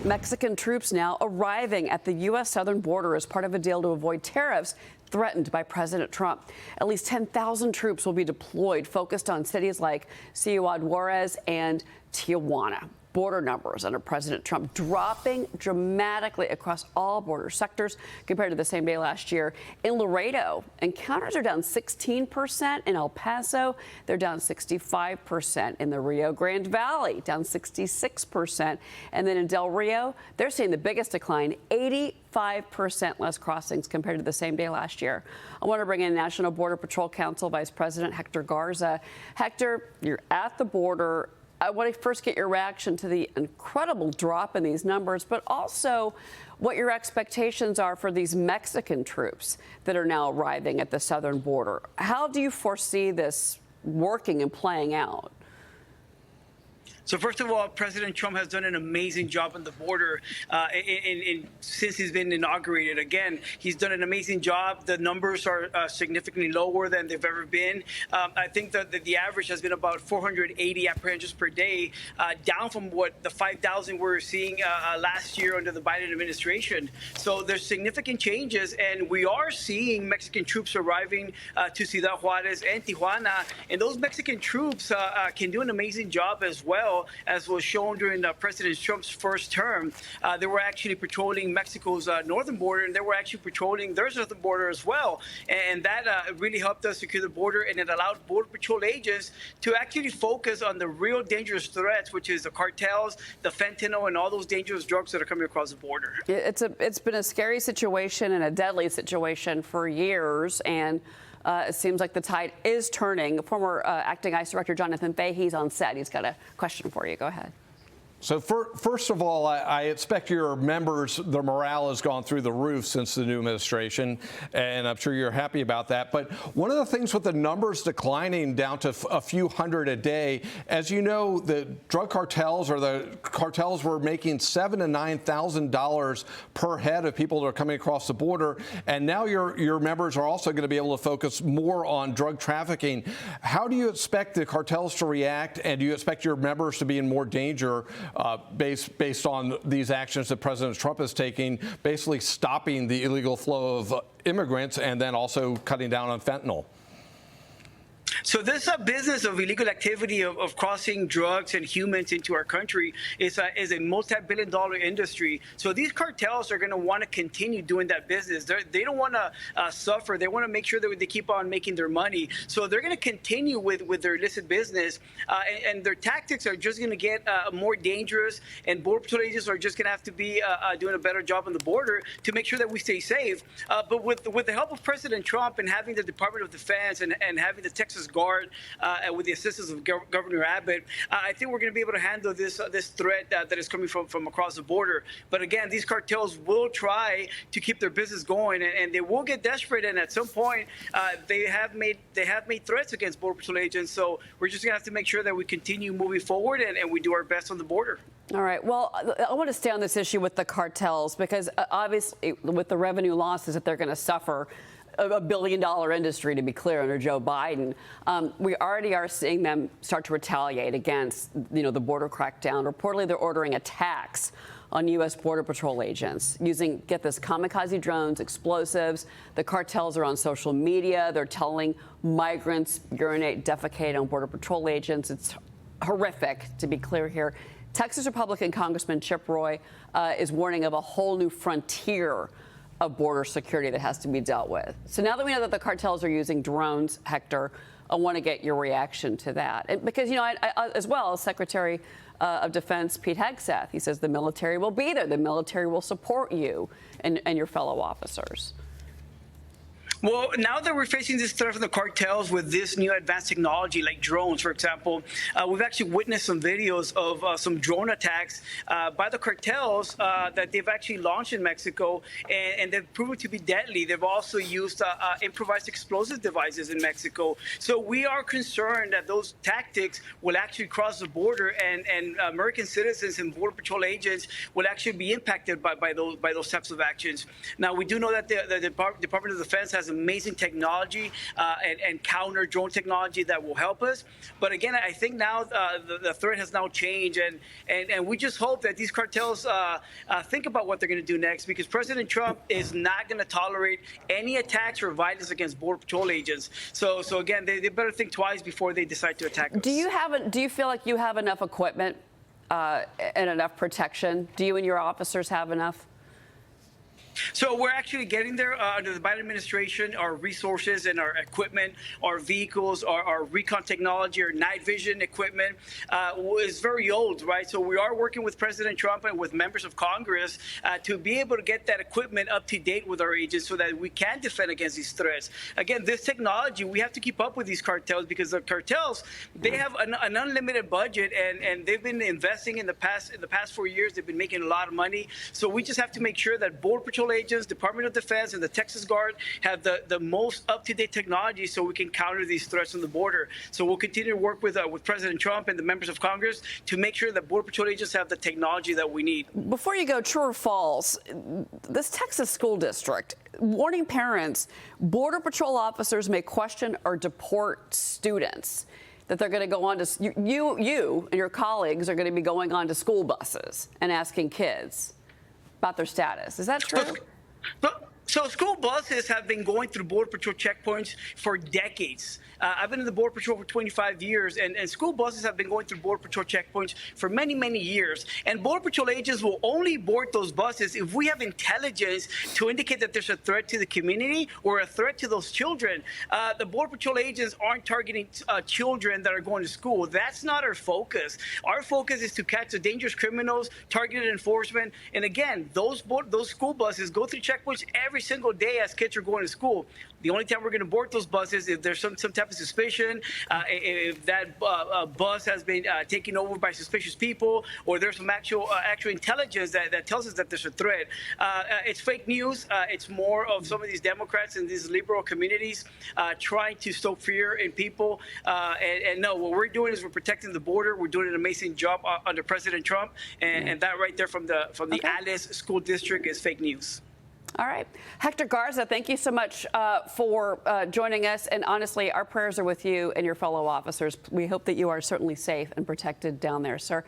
Mexican troops now arriving at the U.S. southern border as part of a deal to avoid tariffs threatened by President Trump. At least 10,000 troops will be deployed, focused on cities like Ciudad Juarez and Tijuana. Border numbers under President Trump dropping dramatically across all border sectors compared to the same day last year. In Laredo, encounters are down 16%. In El Paso, they're down 65%. In the Rio Grande Valley, down 66%. And then in Del Rio, they're seeing the biggest decline, 85% less crossings compared to the same day last year. I want to bring in National Border Patrol Council Vice President Hector Garza. Hector, you're at the border. I want to first get your reaction to the incredible drop in these numbers, but also what your expectations are for these Mexican troops that are now arriving at the southern border. How do you foresee this working and playing out? So first of all, President Trump has done an amazing job on the border since he's been inaugurated. Again, he's done an amazing job. The numbers are significantly lower than they've ever been. I think that the average has been about 480 apprehensions per day, down from what the 5,000 we were seeing last year under the Biden administration. So there's significant changes, and we are seeing Mexican troops arriving to Ciudad Juarez and Tijuana, and those Mexican troops can do an amazing job as well. As was shown during President Trump's first term, they were actually patrolling Mexico's northern border, and they were actually patrolling their southern border as well. And that really helped us secure the border, and it allowed Border Patrol agents to actually focus on the real dangerous threats, which is the cartels, the fentanyl, and all those dangerous drugs that are coming across the border. It's been a scary situation and a deadly situation for years, and it seems like the tide is turning. Former acting ICE Director Jonathan Fahey's on set. He's got a question for you. Go ahead. So first of all, I expect your members, the morale has gone through the roof since the new administration, and I'm sure you're happy about that. But one of the things with the numbers declining down to a few hundred a day, as you know, the drug cartels or the cartels were making $7,000 to $9,000 per head of people that are coming across the border, and now your members are also going to be able to focus more on drug trafficking. How do you expect the cartels to react, and do you expect your members to be in more danger based on these actions that President Trump is taking, basically stopping the illegal flow of immigrants and then also cutting down on fentanyl? So this business of illegal activity of crossing drugs and humans into our country is a multi-billion-dollar industry. So these cartels are going to want to continue doing that business. They don't want to suffer. They want to make sure that they keep on making their money. So they're going to continue with their illicit business, and their tactics are just going to get more dangerous. And Border Patrol agents are just going to have to be doing a better job on the border to make sure that we stay safe. But with the help of President Trump and having the Department of Defense and having the Texas Guard, with the assistance of Governor Abbott, I think we're going to be able to handle this threat that is coming from across the border. But again, these cartels will try to keep their business going, and they will get desperate. And at some point, they have made threats against Border Patrol agents. So we're just going to have to make sure that we continue moving forward and we do our best on the border. All right. Well, I want to stay on this issue with the cartels because obviously with the revenue losses that they're going to suffer, a billion-dollar industry, to be clear, under Joe Biden. We already are seeing them start to retaliate against, the border crackdown. Reportedly, they're ordering attacks on U.S. Border Patrol agents using, get this, kamikaze drones, explosives. The cartels are on social media. They're telling migrants urinate, defecate on Border Patrol agents. It's horrific, to be clear here. Texas Republican Congressman Chip Roy is warning of a whole new frontier of border security that has to be dealt with. So now that we know that the cartels are using drones, Hector, I want to get your reaction to that. And because, I, as well as Secretary of Defense Pete Hegseth, he says the military will be there. The military will support you and your fellow officers. Well, now that we're facing this threat from the cartels with this new advanced technology like drones, for example, we've actually witnessed some videos of some drone attacks by the cartels that they've actually launched in Mexico, and they've proven to be deadly. They've also used improvised explosive devices in Mexico. So we are concerned that those tactics will actually cross the border, and American citizens and Border Patrol agents will actually be impacted by those types of actions. Now, we do know that the Department of Defense has has amazing technology and counter drone technology that will help us. But again, I think now the threat has now changed, and we just hope that these cartels think about what they're going to do next, because President Trump is not going to tolerate any attacks or violence against Border Patrol agents. So again, they better think twice before they decide to attack us. Do you feel like you have enough equipment and enough protection? Do you and your officers have enough? So we're actually getting there under the Biden administration. Our resources and our equipment, our vehicles, our recon technology, our night vision equipment is very old, right? So we are working with President Trump and with members of Congress to be able to get that equipment up to date with our agents so that we can defend against these threats. Again, this technology, we have to keep up with these cartels, because the cartels, they have an unlimited budget, and they've been investing in the past 4 years. They've been making a lot of money. So we just have to make sure that Border Patrol agents, Department of Defense, and the Texas Guard have the most up-to-date technology so we can counter these threats on the border. So we'll continue to work with President Trump and the members of Congress to make sure that Border Patrol agents have the technology that we need. Before you go, true or false, this Texas school district warning parents, Border Patrol officers may question or deport students, that they're going to go on to, you and your colleagues are going to be going on to school buses and asking kids about their status. Is that true? So school buses have been going through Border Patrol checkpoints for decades. I've been in the Border Patrol for 25 years, and school buses have been going through Border Patrol checkpoints for many, many years. And Border Patrol agents will only board those buses if we have intelligence to indicate that there's a threat to the community or a threat to those children. The Border Patrol agents aren't targeting children that are going to school. That's not our focus. Our focus is to catch the dangerous criminals, targeted enforcement. And again, those school buses go through checkpoints every single day as kids are going to school. The only time we're going to board those buses is if there's some type of suspicion, if that bus has been taken over by suspicious people, or there's some actual intelligence that tells us that there's a threat. It's fake news. It's more of some of these Democrats and these liberal communities trying to stoke fear in people. And no, what we're doing is we're protecting the border. We're doing an amazing job under President Trump, and that right there from the Alice School District is fake news. All right. Hector Garza, thank you so much for joining us. And honestly, our prayers are with you and your fellow officers. We hope that you are certainly safe and protected down there, sir.